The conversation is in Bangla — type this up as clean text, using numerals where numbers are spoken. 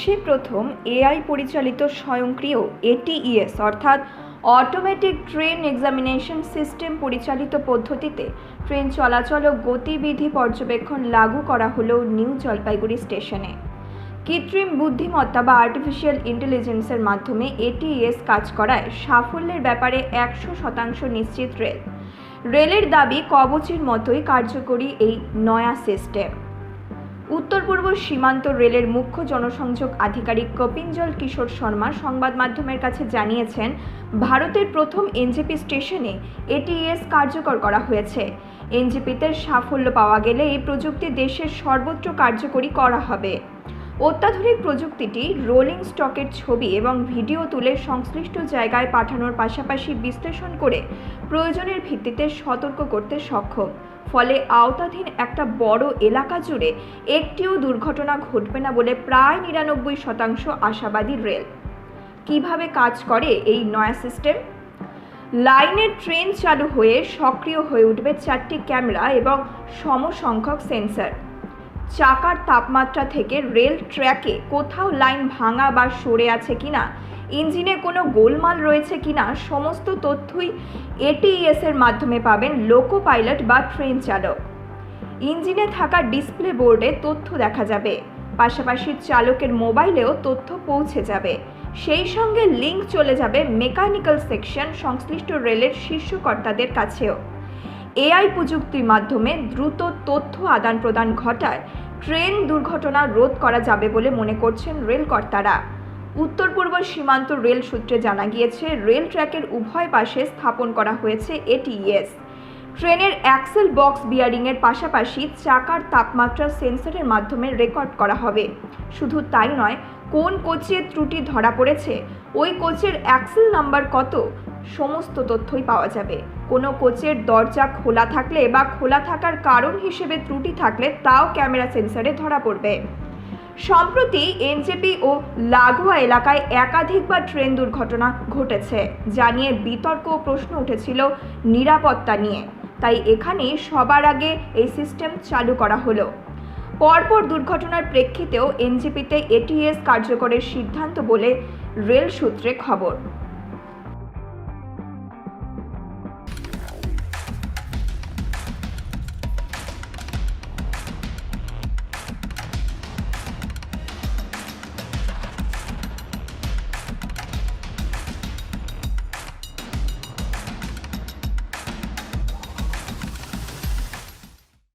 দেশে প্রথম এআই পরিচালিত স্বয়ংক্রিয় এটিইএস অর্থাৎ অটোমেটিক ট্রেন এক্সামিনেশন সিস্টেম পরিচালিত পদ্ধতিতে ট্রেন চলাচল ও গতিবিধি পর্যবেক্ষণ লাগু করা হলো নিউ জলপাইগুড়ি স্টেশনে। কৃত্রিম বুদ্ধিমত্তা বা আর্টিফিশিয়াল ইন্টেলিজেন্সের মাধ্যমে এটিইএস কাজ করায় সাফল্যের ব্যাপারে 100% নিশ্চিত রেলের দাবি কবচের মতোই কার্যকরী এই নয়া সিস্টেম। উত্তর পূর্ব সীমান্ত রেলের মুখ্য জনসংযোগ আধিকারিক কপিঞ্জল কিশোর শর্মা সংবাদ মাধ্যমের কাছে জানিয়েছেন, ভারতের প্রথম এনজেপি স্টেশনে এটিইএস কার্যকর করা হয়েছে। এনজেপিতে সাফল্য পাওয়া গেলে এই প্রযুক্তি দেশের সর্বত্র কার্যকরী করা হবে। অত্যাধুনিক প্রযুক্তিটি রোলিং স্টকের ছবি এবং ভিডিও তুলে সংশ্লিষ্ট জায়গায় পাঠানোর পাশাপাশি বিশ্লেষণ করে প্রয়োজনের ভিত্তিতে সতর্ক করতে সক্ষম। ফলে আওতাধীন একটা বড় এলাকা জুড়ে একটিও দুর্ঘটনা ঘটবে না বলে প্রায় 99% আশাবাদী রেল। কিভাবে কাজ করে এই নয়া সিস্টেম? লাইনের ট্রেন চালু হয়ে সক্রিয় হয়ে উঠবে 4টি ক্যামেরা এবং সমসংখ্যক সেন্সর। চাকার তাপমাত্রা থেকে রেল ট্র্যাকে কোথাও লাইন ভাঙা বা সরে আছে কিনা, ইঞ্জিনে কোনো গোলমাল রয়েছে কিনা, সমস্ত তথ্যই এটিইএস এর মাধ্যমে পাবেন লোকো পাইলট বা ট্রেন চালক। ইঞ্জিনে থাকা ডিসপ্লে বোর্ডে তথ্য দেখা যাবে, পাশাপাশি চালকের মোবাইলেও তথ্য পৌঁছে যাবে। সেই সঙ্গে লিঙ্ক চলে যাবে মেকানিক্যাল সেকশন সংশ্লিষ্ট রেলের শীর্ষ কর্তাদের কাছেও। এআই প্রযুক্তির মাধ্যমে দ্রুত তথ্য আদান প্রদান ঘটায় ট্রেন দুর্ঘটনা রোধ করা যাবে বলে মনে করছেন রেল কর্তারা। উত্তর পূর্ব সীমান্ত রেল সূত্রে জানা গিয়েছে, রেল ট্র্যাকের উভয় পাশে স্থাপন করা হয়েছে এটিইএস। ট্রেনের অ্যাক্সেল বক্স বিয়ারিংয়ের পাশাপাশি চাকার তাপমাত্রা সেন্সরের মাধ্যমে রেকর্ড করা হবে। শুধু তাই নয়, কোন কোচের ত্রুটি ধরা পড়েছে, ওই কোচের অ্যাক্সেল নাম্বার কত, সমস্ত তথ্যই পাওয়া যাবে। কোনো কোচের দরজা খোলা থাকলে বা খোলা থাকার কারণ হিসেবে ত্রুটি থাকলে তাও ক্যামেরা সেন্সরে ধরা পড়বে। সম্প্রতি এনজেপি ও লাগোয়া এলাকায় একাধিকবার ট্রেন দুর্ঘটনা ঘটেছে, যা নিয়ে বিতর্ক ও প্রশ্ন উঠেছিল নিরাপত্তা নিয়ে। তাই এখানে সবার আগে এই সিস্টেম চালু করা হলো। পরপর দুর্ঘটনার প্রেক্ষিতেও এনজেপিতে এটিইএস কার্যকরের সিদ্ধান্ত বলে রেল সূত্রে খবর।